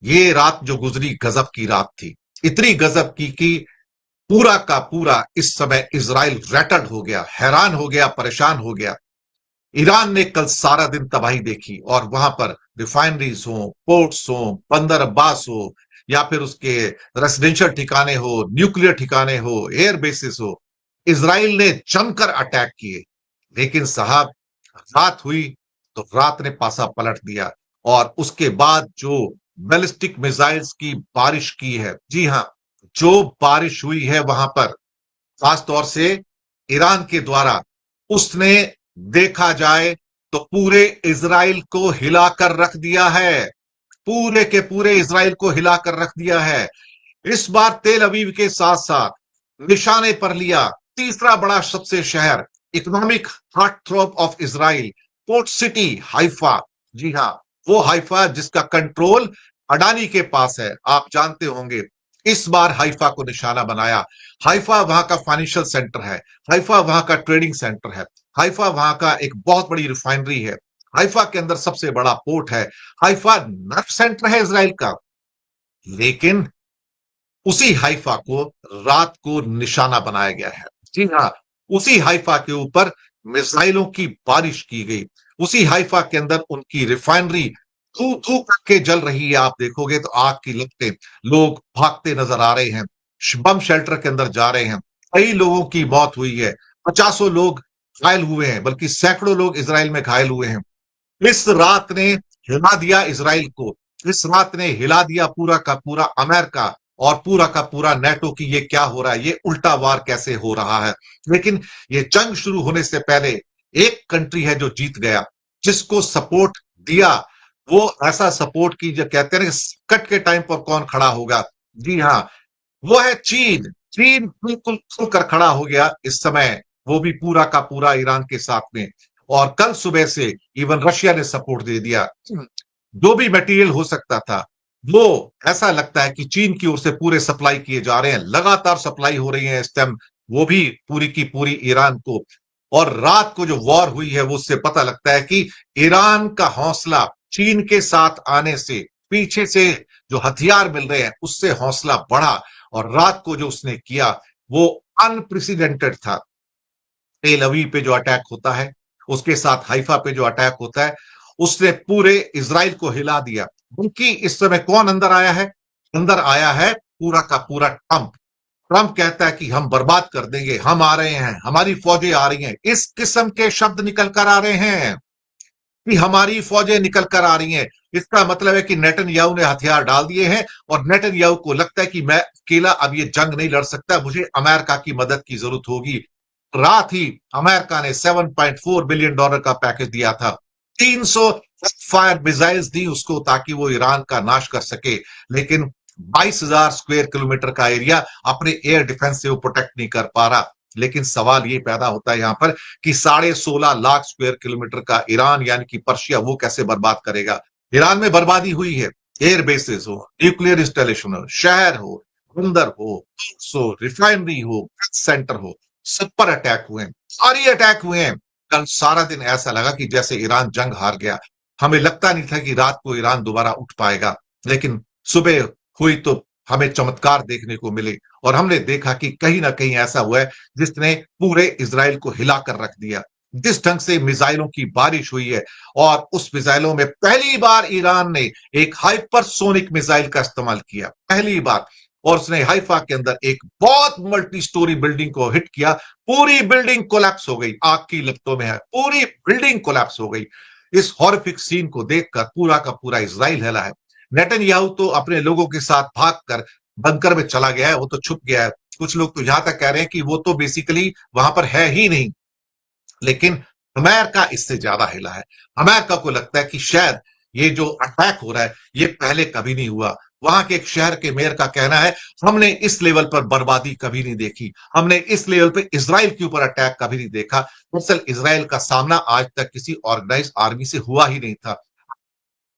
ये रात जो गुजरी गजब की रात थी, इतनी गजब की कि पूरा का पूरा इस समय इजराइल रैटल्ड हो गया, हैरान हो गया, परेशान हो गया। ईरान ने कल सारा दिन तबाही देखी और वहां पर रिफाइनरीज हो, पोर्ट्स हो, बंदर अब्बास हो, या फिर उसके रेसिडेंशियल ठिकाने हो, न्यूक्लियर ठिकाने हो, एयर बेसिस हो, इसराइल ने जमकर अटैक किए। लेकिन साहब, रात हुई तो रात ने पासा पलट दिया और उसके बाद जो बैलिस्टिक मिसाइल्स की बारिश की है, जी हां, जो बारिश हुई है वहां पर, खास तौर से ईरान के द्वारा, उसने देखा जाए तो पूरे इजराइल को हिलाकर रख दिया है। पूरे के पूरे इजराइल को हिलाकर रख दिया है। इस बार तेल अवीव के साथ साथ निशाने पर लिया तीसरा बड़ा सबसे शहर, economic heart throb of Israel, port city Haifa. जी हां, वो हाइफा जिसका कंट्रोल अडानी के पास है, आप जानते होंगे। इस बार हाइफा को निशाना बनाया। हाइफा वहां का फाइनेंशियल सेंटर है, हाइफा वहां का ट्रेडिंग सेंटर है, हाइफा वहां का एक बहुत बड़ी रिफाइनरी है, हाइफा के अंदर सबसे बड़ा पोर्ट है, हाइफा नर्व सेंटर है इसराइल का। लेकिन उसी हाइफा को रात को निशाना बनाया गया है। जी हाँ, उसी हाइफा के ऊपर मिसाइलों की बारिश की गई। उसी हाइफा के अंदर उनकी रिफाइनरी थू थू करके जल रही है। आप देखोगे तो आग की लपटें, लोग भागते नजर आ रहे हैं, बम शेल्टर के अंदर जा रहे हैं। कई लोगों की मौत हुई है, पचासों लोग घायल हुए हैं, बल्कि सैकड़ों लोग इसराइल में घायल हुए हैं। इस रात ने हिला दिया इसराइल को। इस रात ने हिला दिया पूरा का पूरा अमेरिका और पूरा का पूरा नेटो की ये क्या हो रहा है, ये उल्टा वार कैसे हो रहा है। लेकिन ये जंग शुरू होने से पहले एक कंट्री है जो जीत गया, जिसको सपोर्ट दिया। वो ऐसा सपोर्ट की जो कहते हैं ना, कट के टाइम पर कौन खड़ा होगा। जी हाँ, वो है चीन। चीन बिल्कुल खुलकर खड़ा हो गया इस समय, वो भी पूरा का पूरा ईरान के साथ में। और कल सुबह से इवन रशिया ने सपोर्ट दे दिया। जो भी मटेरियल हो सकता था, वो ऐसा लगता है कि चीन की ओर से पूरे सप्लाई किए जा रहे हैं, लगातार सप्लाई हो रही है इस टाइम, वो भी पूरी की पूरी ईरान को। और रात को जो वॉर हुई है, वो उससे पता लगता है कि ईरान का हौसला चीन के साथ आने से, पीछे से जो हथियार मिल रहे हैं उससे हौसला बढ़ा। और रात को जो उसने किया वो अनप्रेसिडेंटेड था। तेल अवीव पे जो अटैक होता है, उसके साथ हाइफा पे जो अटैक होता है, उसने पूरे इसराइल को हिला दिया। बल्कि इस समय कौन अंदर आया है? अंदर आया है पूरा का पूरा ट्रंप। ट्रंप कहता है कि हम बर्बाद कर देंगे, हम आ रहे हैं, हमारी फौजें आ रही हैं। इस किस्म के शब्द निकल कर आ रहे हैं कि हमारी फौजें निकल कर आ रही हैं। इसका मतलब है कि नेतन्याहू ने हथियार डाल दिए हैं और नेतन्याहू को लगता है कि मैं अकेला अब ये जंग नहीं लड़ सकता, मुझे अमेरिका की मदद की जरूरत होगी। रात ही अमेरिका ने $7.4 बिलियन का पैकेज दिया था। 300 फायर मिसाइल्स दी उसको ताकि वो ईरान का नाश कर सके। लेकिन 22,000 स्क्वायर किलोमीटर का एरिया अपने एयर डिफेंस से वो प्रोटेक्ट नहीं कर पा रहा। लेकिन सवाल ये पैदा होता है यहां पर कि 16.5 लाख स्क्वायर किलोमीटर का ईरान यानी कि पर्शिया वो कैसे बर्बाद करेगा। ईरान में बर्बादी हुई है, एयर बेसिस हो, न्यूक्लियर इंस्टॉलेशन हो, शहर हो, बंदर हो, रिफाइनरी हो, सेंटर हो, सब पर अटैक हुए हैं, सारी अटैक हुए हैं। कल सारा दिन ऐसा लगा कि जैसे ईरान जंग हार गया। हमें लगता नहीं था कि रात को ईरान दोबारा उठ पाएगा। लेकिन सुबह हुई तो हमें चमत्कार देखने को मिले और हमने देखा कि कहीं ना कहीं ऐसा हुआ है जिसने पूरे इसराइल को हिलाकर रख दिया। जिस ढंग से मिसाइलों की बारिश हुई है, और उस मिसाइलों में पहली बार ईरान ने एक हाइपरसोनिक मिसाइल का इस्तेमाल किया, पहली बार। और उसने हाइफा के अंदर एक बहुत मल्टी स्टोरी बिल्डिंग को हिट किया। पूरी बिल्डिंग कोलैप्स हो गई, आग की लपटों में है, पूरी बिल्डिंग कोलैप्स हो गई। इस हॉरिफिक सीन को देखकर पूरा का पूरा इजराइल हिला है। नेतन्याहू तो अपने लोगों के साथ भागकर बंकर में चला गया है, वो तो छुप गया है। कुछ लोग तो यहां तक कह रहे हैं कि वो तो बेसिकली वहां पर है ही नहीं। लेकिन अमेरिका इससे ज्यादा हिला है। अमेरिका को लगता है कि शायद ये जो अटैक हो रहा है ये पहले कभी नहीं हुआ। वहां के एक शहर के मेयर का कहना है, हमने इस लेवल पर बर्बादी कभी नहीं देखी, हमने इस लेवल पर इसराइल के ऊपर अटैक कभी नहीं देखा। दरअसल इसराइल का सामना आज तक किसी ऑर्गेनाइज आर्मी से हुआ ही नहीं था।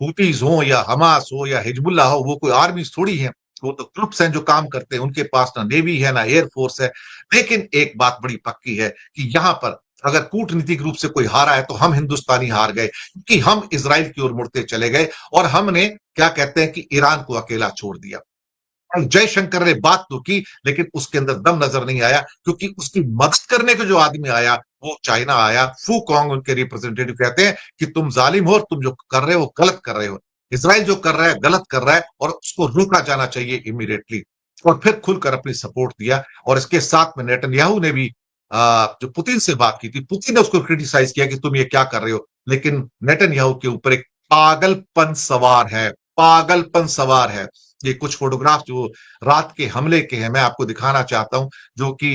हुतीज हो या हमास हो या हिजबुल्लाह हो, वो कोई आर्मी थोड़ी है। वो तो ग्रुप्स हैं जो काम करते हैं, उनके पास ना नेवी है ना एयरफोर्स है। लेकिन एक बात बड़ी पक्की है कि यहां पर अगर कूटनीतिक रूप से कोई हारा है तो हम हिंदुस्तानी हार गए, क्योंकि हम इजराइल की ओर मुड़ते चले गए और हमने क्या कहते हैं कि ईरान को अकेला छोड़ दिया। जयशंकर ने बात तो की, लेकिन उसके अंदर दम नजर नहीं आया, क्योंकि उसकी मदद करने को जो आदमी आया वो चाइना आया। फू कॉन्ग उनके रिप्रेजेंटेटिव कहते हैं कि तुम जालिम हो और तुम जो कर रहे हो गलत कर रहे हो। इसराइल जो कर रहा है गलत कर रहा है और उसको रोका जाना चाहिए इमीडिएटली। और फिर खुलकर अपनी सपोर्ट दिया। और इसके साथ में नेतन्याहू ने भी जो पुतिन से बात की थी, पुतिन ने उसको क्रिटिसाइज किया कि तुम ये क्या कर रहे हो, लेकिन नेतन्याहू के ऊपर एक पागलपन सवार है, पागलपन सवार है। ये कुछ फोटोग्राफ जो रात के हमले के हैं मैं आपको दिखाना चाहता हूं, जो कि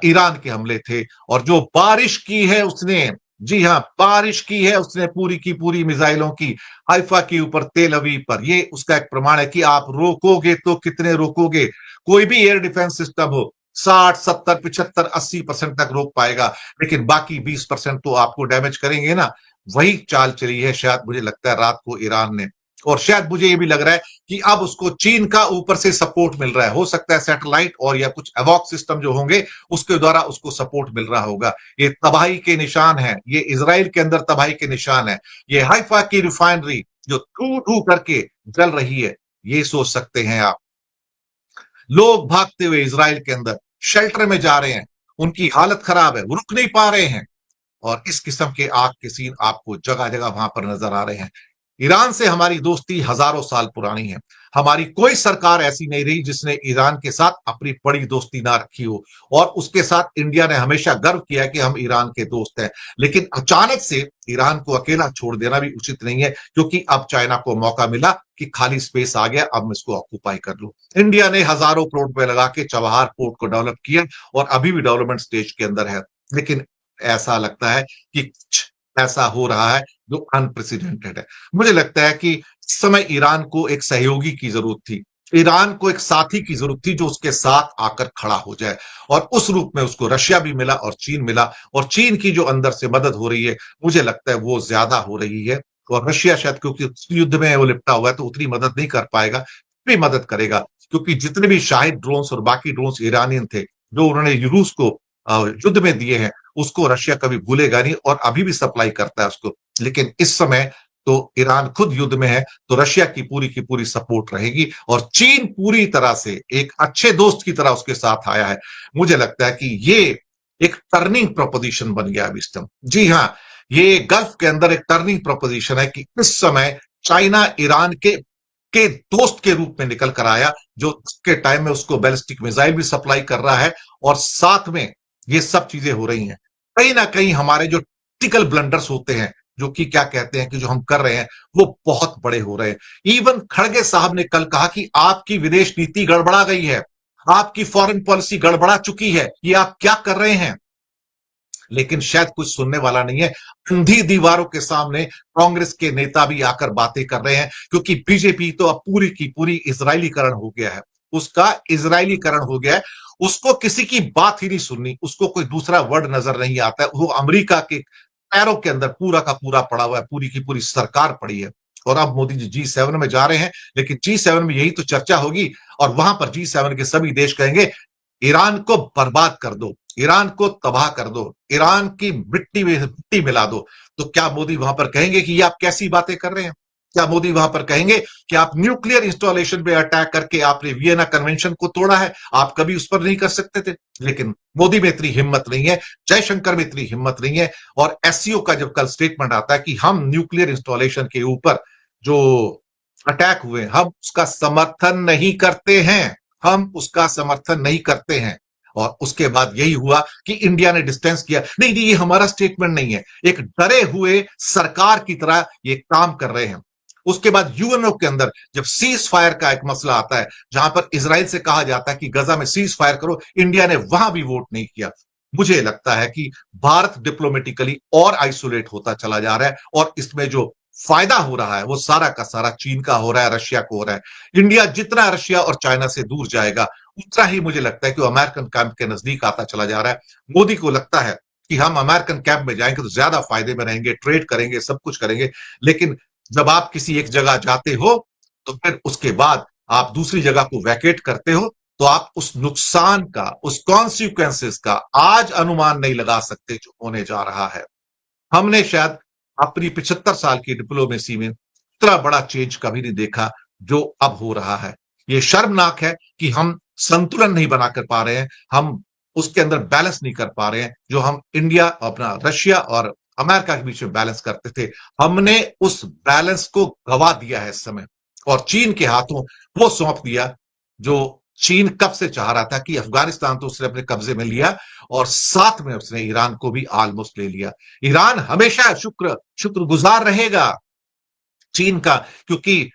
ईरान के हमले थे। और जो बारिश की है उसने, जी हां, बारिश की है उसने पूरी की पूरी मिसाइलों की हाइफा के ऊपर, तेल अवीव पर। ये उसका एक प्रमाण है कि आप रोकोगे तो कितने रोकोगे। कोई भी एयर डिफेंस सिस्टम हो 60, 70, 75, 80% तक रोक पाएगा, लेकिन बाकी 20% तो आपको डैमेज करेंगे ना। वही चाल चली है शायद मुझे लगता है रात को ईरान ने। और शायद मुझे ये भी लग रहा है कि अब उसको चीन का ऊपर से सपोर्ट मिल रहा है। हो सकता है सैटेलाइट और या कुछ एवॉक सिस्टम जो होंगे उसके द्वारा उसको सपोर्ट मिल रहा होगा। ये तबाही के निशान है, ये इजराइल के अंदर तबाही के निशान है। ये हाइफा की रिफाइनरी जो धू धू करके जल रही है, ये सोच सकते हैं आप। लोग भागते हुए इजराइल के अंदर शेल्टर में जा रहे हैं, उनकी हालत खराब है, वो रुक नहीं पा रहे हैं। और इस किस्म के आग के सीन आपको जगह जगह वहां पर नजर आ रहे हैं। ईरान से हमारी दोस्ती हजारों साल पुरानी है। हमारी कोई सरकार ऐसी नहीं रही जिसने ईरान के साथ अपनी बड़ी दोस्ती ना रखी हो। और उसके साथ इंडिया ने हमेशा गर्व किया है कि हम ईरान के दोस्त हैं। लेकिन अचानक से ईरान को अकेला छोड़ देना भी उचित नहीं है, क्योंकि अब चाइना को मौका मिला कि खाली स्पेस आ गया, अब मैं इसको ऑक्यूपाई कर लूं। इंडिया ने हजारों करोड़ रुपए लगा के चबहार पोर्ट को डेवलप किया और अभी भी डेवलपमेंट स्टेज के अंदर है। लेकिन ऐसा लगता है कि कुछ ऐसा हो रहा है जो अनप्रेसिडेंटेड है। मुझे लगता है कि इस समय ईरान को एक सहयोगी की जरूरत थी। ईरान को एक साथी की जरूरत थी जो उसके साथ आकर खड़ा हो जाए। और उस रूप में उसको रशिया भी मिला और चीन मिला। और चीन की जो अंदर से मदद हो रही है मुझे लगता है वो ज्यादा हो रही है। और रशिया शायद क्योंकि युद्ध में वो लिपटा हुआ है तो उतनी मदद नहीं कर पाएगा, भी मदद करेगा। क्योंकि जितने भी शाहिद ड्रोन्स और बाकी ड्रोन्स ईरानियन थे जो उन्होंने रूस को युद्ध में दिए हैं, उसको रशिया कभी भूलेगा नहीं और अभी भी सप्लाई करता है उसको। लेकिन इस समय तो ईरान खुद युद्ध में है, तो रशिया की पूरी सपोर्ट रहेगी। और चीन पूरी तरह से एक अच्छे दोस्त की तरह उसके साथ आया है। मुझे लगता है कि ये एक टर्निंग प्रोपोजिशन बन गया अभी इस टाइम। जी हां, ये गल्फ के अंदर एक टर्निंग प्रोपोजिशन है कि इस समय चाइना ईरान के दोस्त के रूप में निकल कर आया, जो उसके टाइम में उसको बैलिस्टिक मिसाइल भी सप्लाई कर रहा है। और साथ में ये सब चीजें हो रही हैं। कहीं ना कहीं हमारे जो टिकल ब्लंडर्स होते हैं, जो कि क्या कहते हैं कि जो हम कर रहे हैं, वो बहुत बड़े हो रहे हैं। इवन खड़गे साहब ने कल कहा कि आपकी विदेश नीति गड़बड़ा गई है, आपकी फॉरेन पॉलिसी गड़बड़ा चुकी है, ये आप क्या कर रहे हैं। लेकिन शायद कुछ सुनने वाला नहीं है। अंधी दीवारों के सामने कांग्रेस के नेता भी आकर बातें कर रहे हैं, क्योंकि बीजेपी तो अब पूरी की पूरी इजरायलीकरण हो गया है। उसका इजरायलीकरण हो गया है। उसको किसी की बात ही नहीं सुननी, उसको कोई दूसरा वर्ड नजर नहीं आता है। वो अमेरिका के पैरों के अंदर पूरा का पूरा पड़ा हुआ है, पूरी की पूरी सरकार पड़ी है। और अब मोदी जी G7 में जा रहे हैं, लेकिन G7 में यही तो चर्चा होगी। और वहां पर G7 के सभी देश कहेंगे ईरान को बर्बाद कर दो, ईरान को तबाह कर दो, ईरान की मिट्टी में मिट्टी मिला दो। तो क्या मोदी वहां पर कहेंगे कि ये आप कैसी बातें कर रहे हैं? क्या मोदी वहां पर कहेंगे कि आप न्यूक्लियर इंस्टॉलेशन पे अटैक करके आपने वियना कन्वेंशन को तोड़ा है, आप कभी उस पर नहीं कर सकते थे? लेकिन मोदी में इतनी हिम्मत नहीं है, जयशंकर में इतनी हिम्मत नहीं है। और एससीओ का जब कल स्टेटमेंट आता है कि हम न्यूक्लियर इंस्टॉलेशन के ऊपर जो अटैक हुए हम उसका समर्थन नहीं करते हैं, हम उसका समर्थन नहीं करते हैं। और उसके बाद यही हुआ कि इंडिया ने डिस्टेंस किया, नहीं नहीं ये हमारा स्टेटमेंट नहीं है, एक डरे हुए सरकार की तरह ये काम कर रहे हैं। उसके बाद यूएनओ के अंदर जब सीज फायर का एक मसला आता है, जहां पर इजराइल से कहा जाता है कि गजा में सीज फायर करो, इंडिया ने वहां भी वोट नहीं किया। मुझे लगता है कि भारत डिप्लोमेटिकली और आइसोलेट होता चला जा रहा है। और इसमें जो फायदा हो रहा है वो सारा का सारा चीन का हो रहा है, रशिया को हो रहा है। इंडिया जितना रशिया और चाइना से दूर जाएगा, उतना ही मुझे लगता है कि वो अमेरिकन कैंप के नजदीक आता चला जा रहा है। मोदी को लगता है कि हम अमेरिकन कैंप में जाएंगे तो ज्यादा फायदे में रहेंगे, ट्रेड करेंगे, सब कुछ करेंगे। लेकिन जब आप किसी एक जगह जाते हो तो फिर उसके बाद आप दूसरी जगह को वैकेट करते हो, तो आप उस नुकसान का, उस कॉन्सिक्वेंसेस का आज अनुमान नहीं लगा सकते जो होने जा रहा है। हमने शायद अपनी 75 साल की डिप्लोमेसी में इतना बड़ा चेंज कभी नहीं देखा जो अब हो रहा है। ये शर्मनाक है कि हम संतुलन नहीं बनाकर पा रहे हैं, हम उसके अंदर बैलेंस नहीं कर पा रहे हैं, जो हम इंडिया, अपना रशिया और अमेरिका के बीच में बैलेंस करते थे। हमने उस बैलेंस को गवा दिया है इस समय, और चीन के हाथों वो सौंप दिया जो चीन कब से चाह रहा था कि अफगानिस्तान तो उसने अपने कब्जे में लिया, और साथ में उसने ईरान को भी ऑलमोस्ट ले लिया। ईरान हमेशा शुक्रगुजार रहेगा चीन का, क्योंकि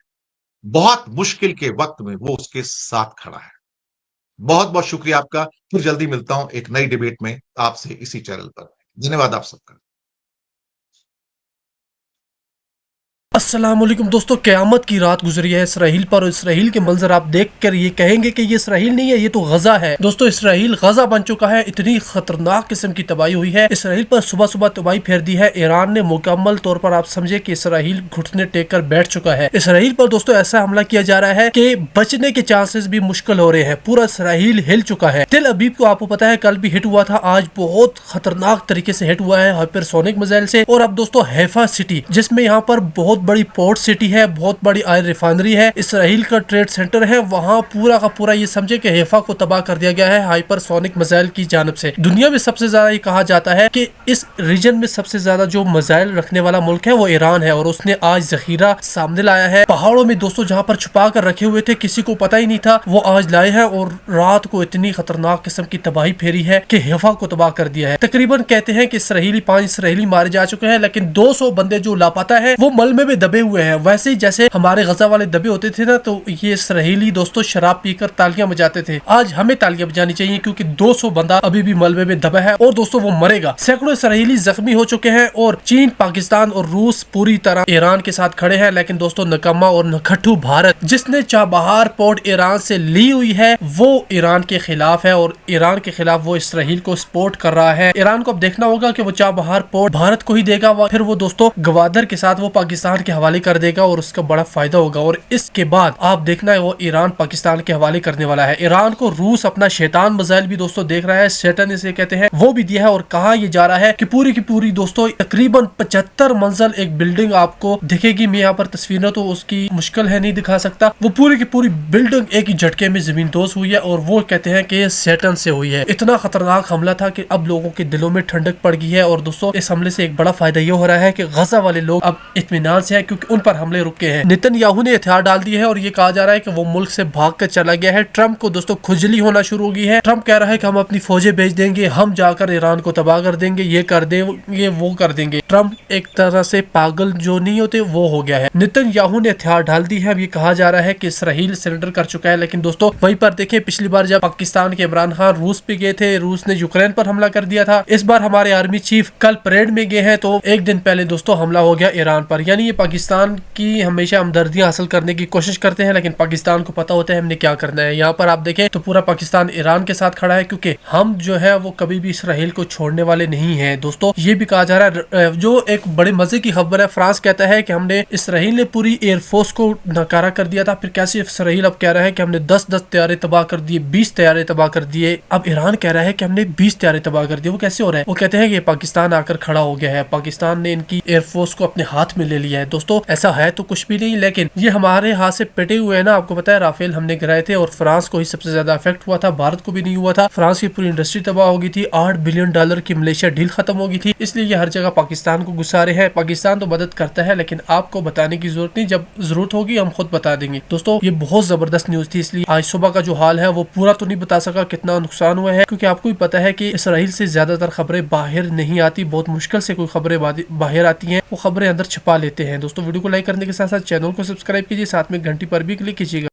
बहुत मुश्किल के वक्त में वो उसके साथ खड़ा है। बहुत बहुत शुक्रिया आपका। फिर जल्दी मिलता हूं एक नई डिबेट में आपसे इसी चैनल पर। धन्यवाद आप सबका। अस्सलाम वालेकुम दोस्तों, क़यामत की रात गुजरी है इसराइल पर, और इसराइल के मंजर आप देखकर ये कहेंगे कि ये इसराइल नहीं है, ये तो गजा है। दोस्तों, इसराइल गजा बन चुका है। इतनी खतरनाक किस्म की तबाही हुई है इसराइल पर। सुबह सुबह तबाही फेर दी है। ईरान ने मुकम्मल तौर पर आप समझे कि इसराइल घुटने टेक कर बैठ चुका है। इसराइल पर दोस्तों ऐसा हमला किया जा रहा है कि बचने के चांसेस भी मुश्किल हो रहे हैं। पूरा इसराइल हिल चुका है। तेल अबीब को आपको पता है कल भी हिट हुआ था, आज बहुत खतरनाक तरीके से हिट हुआ है हाइपरसोनिक मिसाइल से। और अब दोस्तों हैफा सिटी, जिसमें यहाँ पर बहुत बड़ी पोर्ट सिटी है, बहुत बड़ी ऑयल रिफाइनरी है, इसराइल का ट्रेड सेंटर है, वहां पूरा का पूरा ये समझे कि हैफा को तबाह कर दिया गया है हाइपरसोनिक मिसाइल की जानिब से। दुनिया में सबसे ज्यादा ये कहा जाता है कि इस रीजन में सबसे ज्यादा जो मिसाइल रखने वाला मुल्क है वो ईरान है, और उसने आज जखीरा सामने लाया है। पहाड़ों में दोस्तों जहाँ पर छुपा कर रखे हुए थे, किसी को पता ही नहीं था, वो आज लाए हैं और रात को इतनी खतरनाक किस्म की तबाही फेरी है कि हैफा को तबाह कर दिया है। तकरीबन कहते हैं कि 5 इसराइली मारे जा चुके हैं, लेकिन 200 बंदे जो लापता है वो मलबे में दबे हुए हैं। वैसे ही जैसे हमारे गजा वाले दबे होते थे ना, तो ये इसराइली दोस्तों शराब पीकर तालियां बजाते थे। आज हमें तालियां बजानी चाहिए, क्योंकि 200 बंदा अभी भी मलबे में दबा है, और दोस्तों वो मरेगा। सैकड़ों इसराइली जख्मी हो चुके हैं, और चीन, पाकिस्तान और रूस पूरी तरह ईरान के साथ खड़े हैं। लेकिन दोस्तों नकम्मा और नखट्टू भारत, जिसने चाबहार पोर्ट ईरान से ली हुई है, वो ईरान के खिलाफ है, और ईरान के खिलाफ वो इसराइल को सपोर्ट कर रहा है। ईरान को अब देखना होगा कि वो चाबहार पोर्ट भारत को ही देगा, फिर वो दोस्तों गवादर के साथ वो पाकिस्तान के हवाले कर देगा, और उसका बड़ा फायदा होगा। और इसके बाद आप देखना है वो ईरान पाकिस्तान के हवाले करने वाला है। ईरान को रूस अपना शैतान मिसाइल भी दोस्तों देख रहा है, शैतान इसे कहते हैं, वो भी दिया है। और कहा यह जा रहा है कि पूरी की पूरी दोस्तों तकरीबन 75 मंजिल एक बिल्डिंग आपको दिखेगी। मैं यहाँ पर तस्वीरें तो उसकी मुश्किल है नहीं दिखा सकता। वो पूरी की पूरी बिल्डिंग एक ही झटके में जमीन दोज हुई है, और वो कहते हैं कि शैतान से हुई है। इतना खतरनाक हमला था कि अब लोगों के दिलों में ठंडक पड़ गई है। और दोस्तों इस हमले से एक बड़ा फायदा ये हो रहा है कि गजा वाले लोग अब इत्मीनान से हैं, क्योंकि उन पर हमले रुके हैं। नेतन्याहू ने हथियार डाल दिए है, और ये कहा जा रहा है कि वो मुल्क से भाग कर चला गया है। ट्रंप को दोस्तों खुजली होना शुरू हो गई है। ट्रंप कह रहा है कि हम अपनी फौजें भेज देंगे, हम जाकर ईरान को तबाह कर देंगे, ये कर देंगे, वो कर देंगे। ट्रंप एक तरह से पागल जो नहीं होते वो हो गया है। नेतन्याहू ने हथियार डाल दी है। अब ये कहा जा रहा है कि इसराइल सरेंडर कर चुका है। लेकिन दोस्तों वहीं पर देखें, पिछली बार जब पाकिस्तान के इमरान खान रूस पे गए थे, रूस ने यूक्रेन पर हमला कर दिया था। इस बार हमारे आर्मी चीफ कल परेड में गए हैं, तो एक दिन पहले दोस्तों हमला हो गया ईरान पर। यानी ये पाकिस्तान की हमेशा हमदर्दियां हासिल करने की कोशिश करते हैं, लेकिन पाकिस्तान को पता होता है हमने क्या करना है। यहाँ पर आप देखें तो पूरा पाकिस्तान ईरान के साथ खड़ा है, क्योंकि हम जो है वो कभी भी इसराइल को छोड़ने वाले नहीं है। दोस्तों ये भी कहा जा रहा है, जो एक बड़े मजे की खबर है, फ्रांस कहता है कि हमने इसराइल ने पूरी एयरफोर्स को नकारा कर दिया था। फिर कैसे इसराइल अब कह रहा है कि हमने 10 तैयारे तबाह कर दिए, 20 तैयारे तबाह कर दिए। अब ईरान कह रहा है कि हमने 20 तैयारे तबाह कर दिए। वो कैसे हो रहा है? वो कहते हैं कि पाकिस्तान आकर खड़ा हो गया है, पाकिस्तान ने इनकी एयरफोर्स को अपने हाथ में ले लिया है। दोस्तों ऐसा है तो कुछ भी नहीं, लेकिन ये हमारे हाथ से पिटे हुए है ना। आपको पता है राफेल हमने गिराए थे, और फ्रांस को ही सबसे ज्यादा इफेक्ट हुआ था, भारत को भी नहीं हुआ था। फ्रांस की पूरी इंडस्ट्री तबाह हो गई थी। $8 बिलियन की मलेशिया डील खत्म हो गई थी। इसलिए ये हर जगह पाकिस्तान को गुस्सा रहे हैं। पाकिस्तान तो मदद करता है, लेकिन आपको बताने की जरूरत नहीं, जब जरूरत होगी हम खुद बता देंगे। दोस्तों ये बहुत जबरदस्त न्यूज थी, इसलिए आज सुबह का जो हाल है वो पूरा तो नहीं बता सका कितना नुकसान हुआ है, क्योंकि आपको भी पता है कि इसराइल से ज्यादातर खबरें बाहर नहीं आती। बहुत मुश्किल से कोई खबरें बाहर आती हैं, वो खबरें अंदर छुपा लेते हैं। दोस्तों वीडियो को लाइक करने के साथ साथ चैनल को सब्सक्राइब कीजिए, साथ में घंटी पर भी क्लिक कीजिएगा।